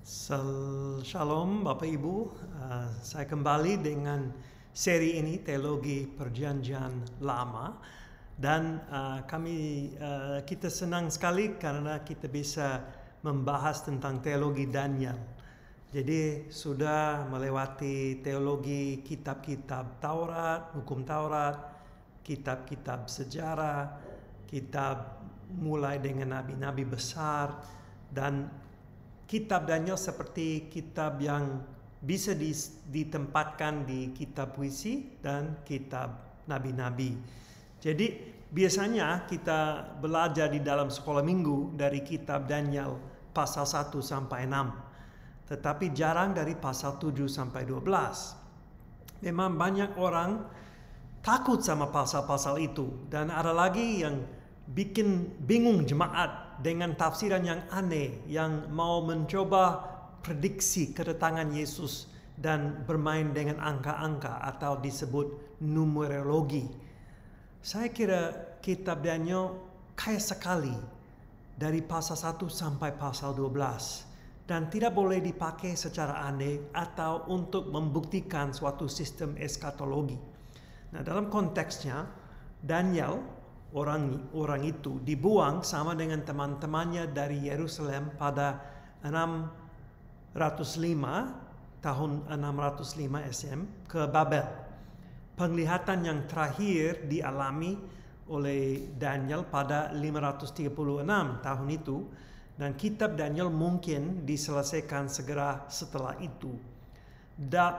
Shalom Bapak Ibu, saya kembali dengan seri ini Teologi Perjanjian Lama dan kita senang sekali karena kita bisa membahas tentang teologi Daniel. Jadi sudah melewati teologi kitab-kitab Taurat, hukum Taurat, kitab-kitab sejarah, kitab mulai dengan nabi-nabi besar, dan kitab Daniel seperti kitab yang bisa ditempatkan di kitab puisi dan kitab nabi-nabi. Jadi biasanya kita belajar di dalam sekolah minggu dari kitab Daniel pasal 1 sampai 6. Tetapi jarang dari pasal 7 sampai 12. Memang banyak orang takut sama pasal-pasal itu. Dan ada lagi yang bikin bingung jemaat dengan tafsiran yang aneh, yang mau mencoba prediksi kedatangan Yesus dan bermain dengan angka-angka atau disebut numerologi. Saya kira kitab Daniel kaya sekali dari pasal 1 sampai pasal 12 dan tidak boleh dipakai secara aneh atau untuk membuktikan suatu sistem eskatologi. Nah, dalam konteksnya Daniel orang itu dibuang sama dengan teman-temannya dari Yerusalem pada tahun 605 SM ke Babel. Penglihatan yang terakhir dialami oleh Daniel pada 536 tahun itu, dan kitab Daniel mungkin diselesaikan segera setelah itu.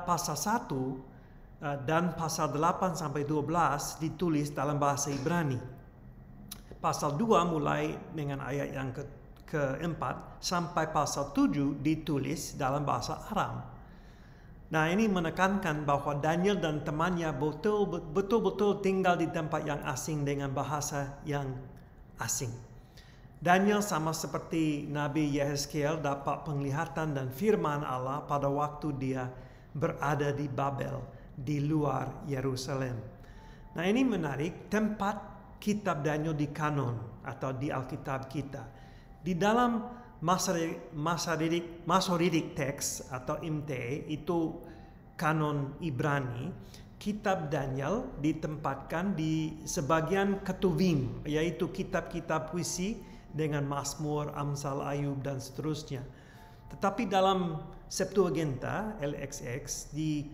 Pasal 1 dan pasal 8 sampai 12 ditulis dalam bahasa Ibrani. Pasal 2 mulai dengan ayat yang keempat sampai pasal 7 ditulis dalam bahasa Aram. Nah, ini menekankan bahwa Daniel dan temannya betul-betul tinggal di tempat yang asing dengan bahasa yang asing. Daniel sama seperti Nabi Yehezkiel dapat penglihatan dan firman Allah pada waktu dia berada di Babel, di luar Yerusalem. Nah, ini menarik, tempat kitab Daniel di kanon atau di Alkitab kita. Di dalam Masoretic Text atau MT, itu kanon Ibrani, kitab Daniel ditempatkan di sebagian Ketuvim, yaitu kitab-kitab puisi dengan Mazmur, Amsal, Ayub, dan seterusnya. Tetapi dalam Septuaginta, LXX, di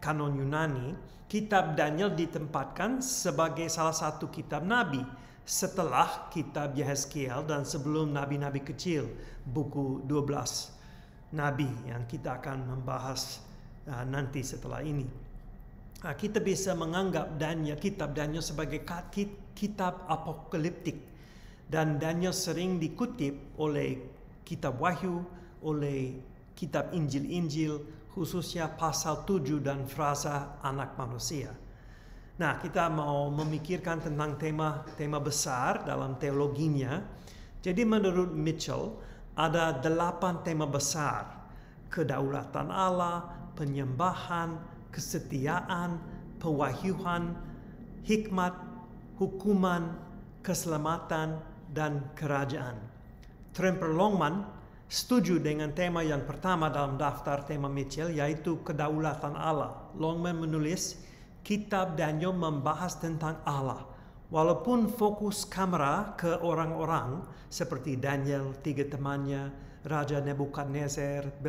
kanon Yunani, kitab Daniel ditempatkan sebagai salah satu kitab Nabi setelah kitab Yehezkiel dan sebelum nabi-nabi kecil, buku 12 Nabi yang kita akan membahas nanti setelah ini. Kita bisa menganggap kitab Daniel sebagai kitab apokaliptik, dan Daniel sering dikutip oleh kitab Wahyu, oleh kitab Injil-Injil, khususnya pasal 7 dan frasa anak manusia. Nah, kita mau memikirkan tentang tema besar dalam teologinya. Jadi menurut Mitchell, ada 8 tema besar: kedaulatan Allah, penyembahan, kesetiaan, pewahyuan, hikmat, hukuman, keselamatan, dan kerajaan. Tremper Longman setuju dengan tema yang pertama dalam daftar tema Mitchell, yaitu kedaulatan Allah. Longman menulis, kitab Daniel membahas tentang Allah, walaupun fokus kamera ke orang-orang seperti Daniel, 3 temannya, Raja Nebukadnezar,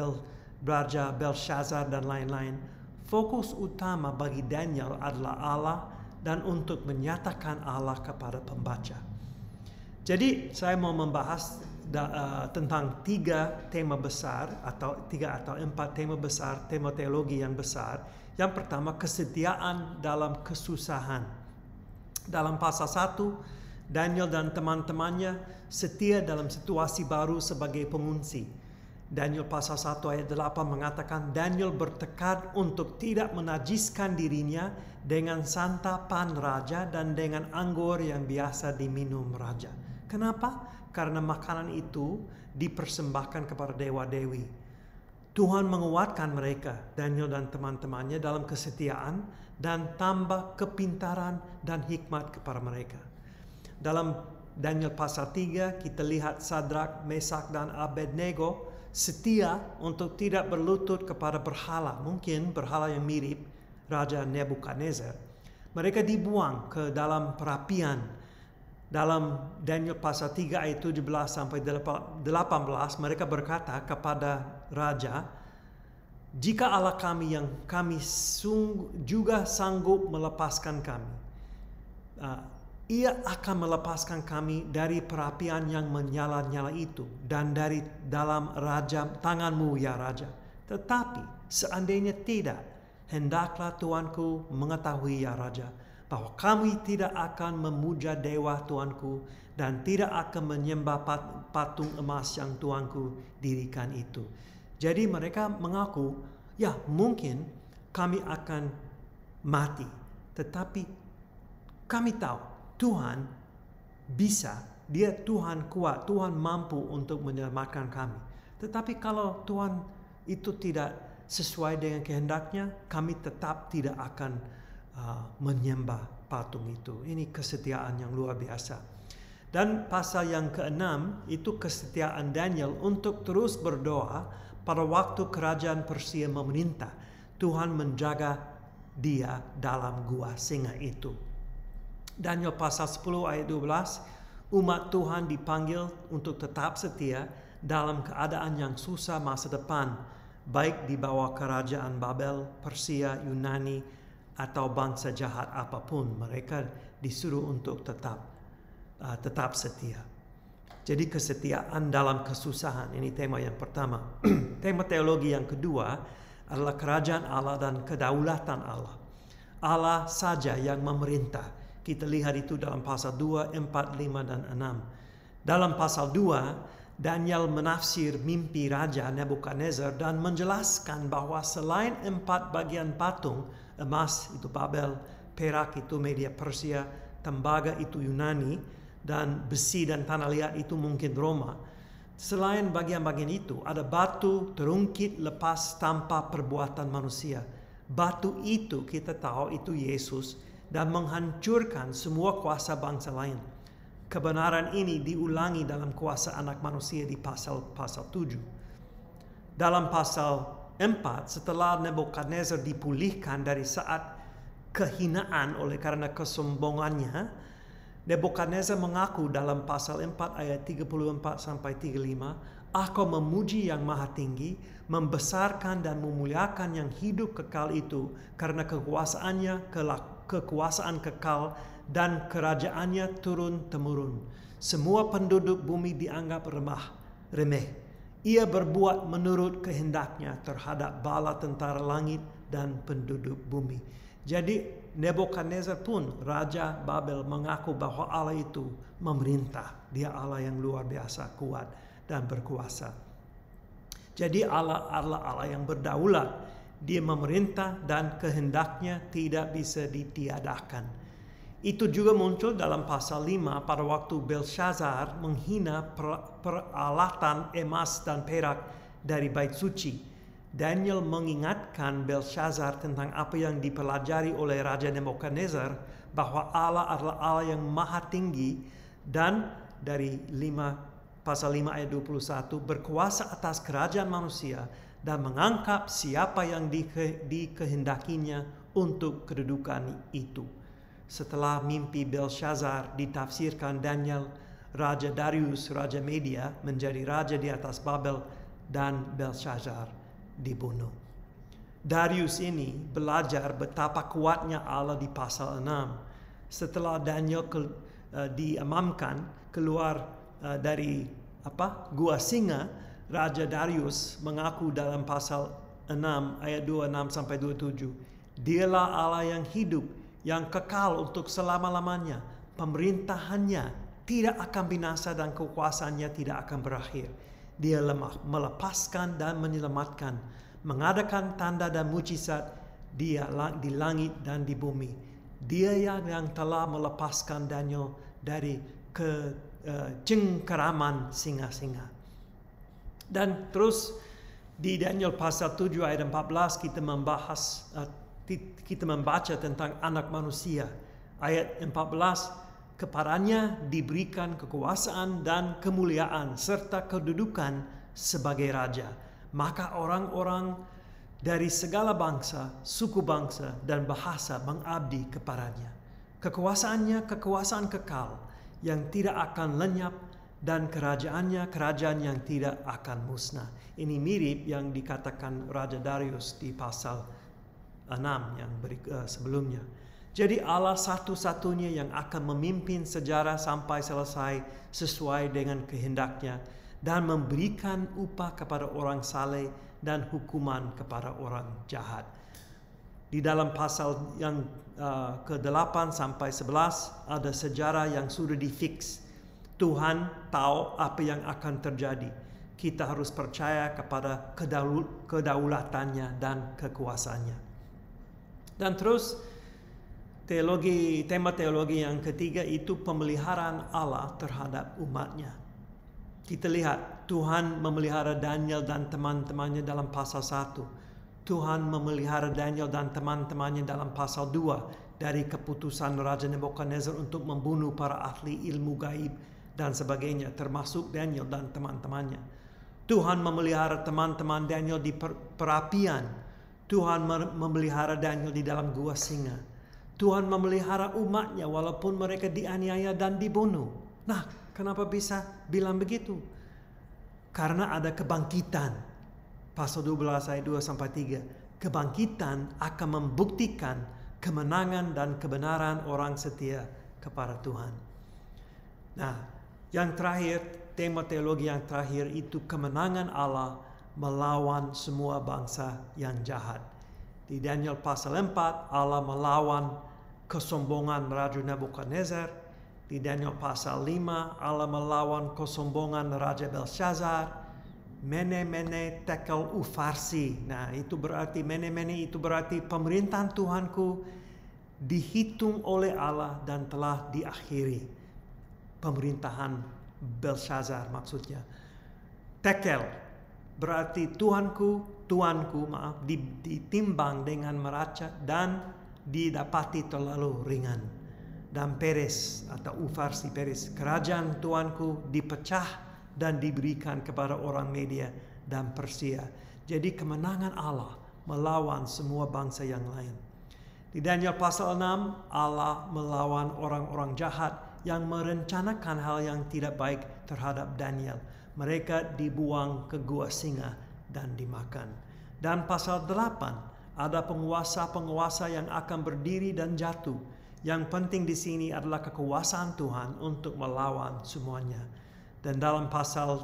Raja Belshazzar, dan lain-lain. Fokus utama bagi Daniel adalah Allah dan untuk menyatakan Allah kepada pembaca. Jadi saya mau membahas tentang 3 tema besar atau 4 tema besar, tema teologi yang besar. Yang pertama, kesetiaan dalam kesusahan. Dalam pasal 1, Daniel dan teman-temannya setia dalam situasi baru sebagai pengungsi. Daniel pasal 1 ayat 8 mengatakan Daniel bertekad untuk tidak menajiskan dirinya dengan santapan raja dan dengan anggur yang biasa diminum raja. Kenapa? Karena makanan itu dipersembahkan kepada dewa-dewi. Tuhan menguatkan mereka, Daniel dan teman-temannya, dalam kesetiaan dan tambah kepintaran dan hikmat kepada mereka. Dalam Daniel pasal 3 kita lihat Sadrak, Mesak, dan Abednego setia untuk tidak berlutut kepada berhala, mungkin berhala yang mirip Raja Nebukadnezar. Mereka dibuang ke dalam perapian. Dalam Daniel pasal 3 ayat 17 sampai 18 mereka berkata kepada raja, jika Allah kami yang kami juga sanggup melepaskan kami, ia akan melepaskan kami dari perapian yang menyala-nyala itu dan dari dalam tanganmu ya raja. Tetapi seandainya tidak, hendaklah Tuanku mengetahui ya raja, bahwa kami tidak akan memuja dewa Tuanku dan tidak akan menyembah patung emas yang Tuanku dirikan itu. Jadi mereka mengaku, ya mungkin kami akan mati, tetapi kami tahu Tuhan bisa, dia Tuhan kuat, Tuhan mampu untuk menyelamatkan kami. Tetapi kalau Tuhan itu tidak sesuai dengan kehendaknya, kami tetap tidak akan menyembah patung itu. Ini kesetiaan yang luar biasa. Dan pasal yang ke-6 itu kesetiaan Daniel untuk terus berdoa pada waktu kerajaan Persia memerintah. Tuhan menjaga dia dalam gua singa itu. Daniel pasal 10 ayat 12, umat Tuhan dipanggil untuk tetap setia dalam keadaan yang susah masa depan, baik di bawah kerajaan Babel, Persia, Yunani, atau bangsa jahat apapun. Mereka disuruh untuk tetap setia. Jadi kesetiaan dalam kesusahan, ini tema yang pertama. Tema teologi yang kedua adalah kerajaan Allah dan kedaulatan Allah. Allah saja yang memerintah. Kita lihat itu dalam pasal 2, 4, 5, dan 6. Dalam pasal 2, Daniel menafsir mimpi Raja Nebukadnezar dan menjelaskan bahwa selain 4 bagian patung, emas itu Babel, perak itu Media Persia, tembaga itu Yunani, dan besi dan tanah liat itu mungkin Roma. Selain bagian-bagian itu, ada batu terungkit lepas tanpa perbuatan manusia. Batu itu kita tahu itu Yesus dan menghancurkan semua kuasa bangsa lain. Kebenaran ini diulangi dalam kuasa anak manusia di pasal 7. Dalam pasal 4, setelah Nebukadnezar dipulihkan dari saat kehinaan oleh karena kesombongannya, Nebukadnezar mengaku dalam pasal 4 ayat 34 sampai 35, Aku memuji yang maha tinggi, membesarkan dan memuliakan yang hidup kekal itu, karena kekuasaannya kekuasaan kekal dan kerajaannya turun-temurun. Semua penduduk bumi dianggap remeh. Ia berbuat menurut kehendaknya terhadap bala tentara langit dan penduduk bumi. Jadi Nebukadnezar pun Raja Babel mengaku bahwa Allah itu memerintah. Dia Allah yang luar biasa kuat dan berkuasa. Jadi Allah adalah Allah yang berdaulat. Dia memerintah dan kehendaknya tidak bisa ditiadakan. Itu juga muncul dalam pasal 5 pada waktu Belshazzar menghina peralatan emas dan perak dari bait suci. Daniel mengingatkan Belshazzar tentang apa yang dipelajari oleh Raja Nebukadnezar, bahwa Allah adalah Allah yang maha tinggi dan dari pasal 5 ayat 21 berkuasa atas kerajaan manusia dan mengangkat siapa yang dikehendakinya untuk kedudukan itu. Setelah mimpi Belshazzar ditafsirkan Daniel, Raja Darius, Raja Media menjadi raja di atas Babel dan Belshazzar dibunuh. Darius ini belajar betapa kuatnya Allah di pasal 6. Setelah Daniel diamankan keluar dari gua singa, Raja Darius mengaku dalam pasal 6 ayat 26 sampai 27, Dialah Allah yang hidup, yang kekal untuk selama-lamanya. Pemerintahannya tidak akan binasa dan kekuasaannya tidak akan berakhir. Dia melepaskan dan menyelamatkan, mengadakan tanda dan mujizat dia di langit dan di bumi. Dia yang telah melepaskan Daniel dari cengkeraman singa-singa. Dan terus di Daniel pasal 7 ayat 14 kita membaca tentang anak manusia. Ayat 14, kepadanya diberikan kekuasaan dan kemuliaan serta kedudukan sebagai raja. Maka orang-orang dari segala bangsa, suku bangsa, dan bahasa mengabdi kepadanya. Kekuasaannya kekuasaan kekal yang tidak akan lenyap, dan kerajaannya kerajaan yang tidak akan musnah. Ini mirip yang dikatakan Raja Darius di pasal 6 yang sebelumnya. Jadi Allah satu-satunya yang akan memimpin sejarah sampai selesai sesuai dengan kehendaknya dan memberikan upah kepada orang saleh dan hukuman kepada orang jahat. Di dalam pasal yang ke-8 sampai 11 ada sejarah yang sudah difix. Tuhan tahu apa yang akan terjadi. Kita harus percaya kepada kedaulatannya dan kekuasaannya. Dan terus tema teologi yang ketiga itu pemeliharaan Allah terhadap umatnya. Kita lihat Tuhan memelihara Daniel dan teman-temannya dalam pasal 1. Tuhan memelihara Daniel dan teman-temannya dalam pasal 2 dari keputusan Raja Nebukadnezar untuk membunuh para ahli ilmu gaib dan sebagainya, termasuk Daniel dan teman-temannya. Tuhan memelihara teman-teman Daniel di perapian. Tuhan memelihara Daniel di dalam gua singa. Tuhan memelihara umatnya walaupun mereka dianiaya dan dibunuh. Nah, kenapa bisa bilang begitu? Karena ada kebangkitan. Pasal 12 ayat 2-3. Kebangkitan akan membuktikan kemenangan dan kebenaran orang setia kepada Tuhan. Nah, yang terakhir, tema teologi yang terakhir itu kemenangan Allah melawan semua bangsa yang jahat. Di Daniel pasal 4, Allah melawan kesombongan Raja Nebukadnezar. Di Daniel pasal 5, Allah melawan kesombongan Raja Belshazzar. Mene tekel ufarsi. Nah, itu berarti mene itu berarti pemerintahan Tuhanku dihitung oleh Allah dan telah diakhiri. Pemerintahan Belshazzar maksudnya. Tekel berarti tuanku ditimbang dengan neraca dan didapati terlalu ringan. Dan Peres atau ufarsi Peres, kerajaan tuanku dipecah dan diberikan kepada orang Media dan Persia. Jadi kemenangan Allah melawan semua bangsa yang lain. Di Daniel pasal 6, Allah melawan orang-orang jahat yang merencanakan hal yang tidak baik terhadap Daniel. Mereka dibuang ke gua singa dan dimakan. Dan pasal 8, ada penguasa-penguasa yang akan berdiri dan jatuh. Yang penting di sini adalah kekuasaan Tuhan untuk melawan semuanya. Dan dalam pasal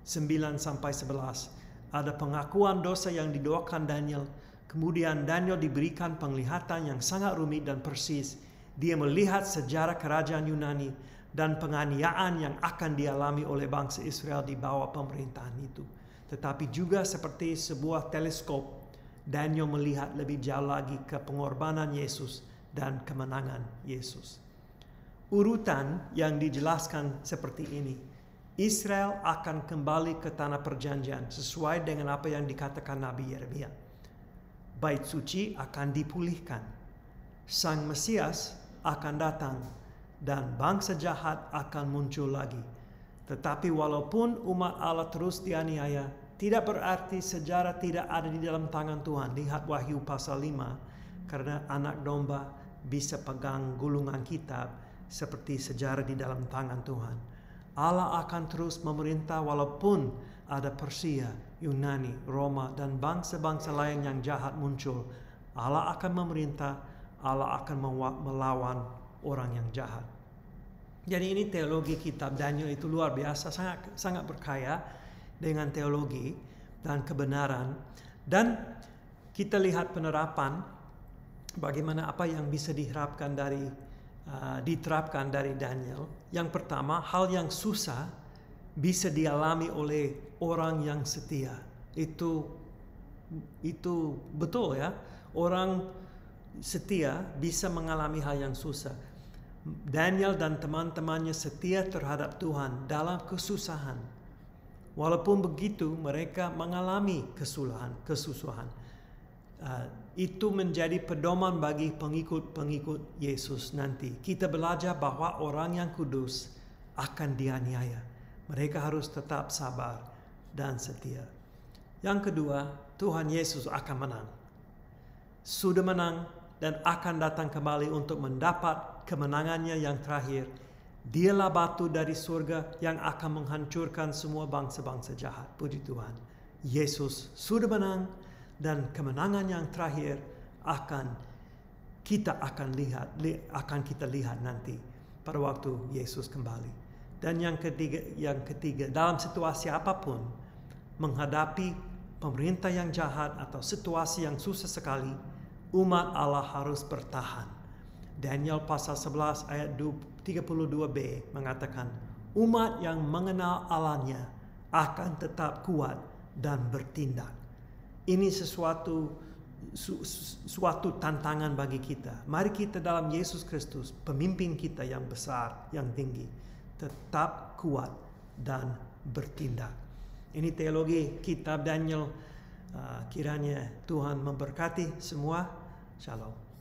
9-11 ada pengakuan dosa yang didoakan Daniel. Kemudian Daniel diberikan penglihatan yang sangat rumit dan persis. Dia melihat sejarah kerajaan Yunani dan penganiayaan yang akan dialami oleh bangsa Israel di bawah pemerintahan itu. Tetapi juga seperti sebuah teleskop, Daniel melihat lebih jauh lagi ke pengorbanan Yesus dan kemenangan Yesus. Urutan yang dijelaskan seperti ini. Israel akan kembali ke tanah perjanjian sesuai dengan apa yang dikatakan Nabi Yeremia. Bait suci akan dipulihkan. Sang Mesias akan datang dan bangsa jahat akan muncul lagi. Tetapi walaupun umat Allah terus dianiaya, tidak berarti sejarah tidak ada di dalam tangan Tuhan. Lihat Wahyu pasal 5, karena anak domba bisa pegang gulungan kitab seperti sejarah di dalam tangan Tuhan. Allah akan terus memerintah walaupun ada Persia, Yunani, Roma, dan bangsa-bangsa lain yang jahat muncul. Allah akan memerintah, Allah akan melawan orang yang jahat. Jadi ini teologi kitab Daniel itu luar biasa, sangat berkaya dengan teologi dan kebenaran. Dan kita lihat penerapan bagaimana apa yang bisa diterapkan dari Daniel. Yang pertama, hal yang susah bisa dialami oleh orang yang setia. Itu betul ya. Orang setia bisa mengalami hal yang susah. Daniel dan teman-temannya setia terhadap Tuhan dalam kesusahan. Walaupun begitu, mereka mengalami kesusahan. Itu menjadi pedoman bagi pengikut-pengikut Yesus nanti. Kita belajar bahwa orang yang kudus akan dianiaya. Mereka harus tetap sabar. dan setia. Yang kedua, Tuhan Yesus akan menang. Sudah menang dan akan datang kembali untuk mendapat kemenangannya yang terakhir. Dialah batu dari surga yang akan menghancurkan semua bangsa-bangsa jahat. Puji Tuhan. Yesus sudah menang dan kemenangan yang terakhir akan kita lihat nanti pada waktu Yesus kembali. Dan yang ketiga, dalam situasi apapun, menghadapi pemerintah yang jahat atau situasi yang susah sekali, umat Allah harus bertahan. Daniel pasal 11 ayat 32b mengatakan, umat yang mengenal Allahnya akan tetap kuat dan bertindak. Ini suatu tantangan bagi kita. Mari kita dalam Yesus Kristus, pemimpin kita yang besar, yang tinggi, tetap kuat dan bertindak. Ini teologi kitab Daniel. Kiranya Tuhan memberkati semua. Shalom.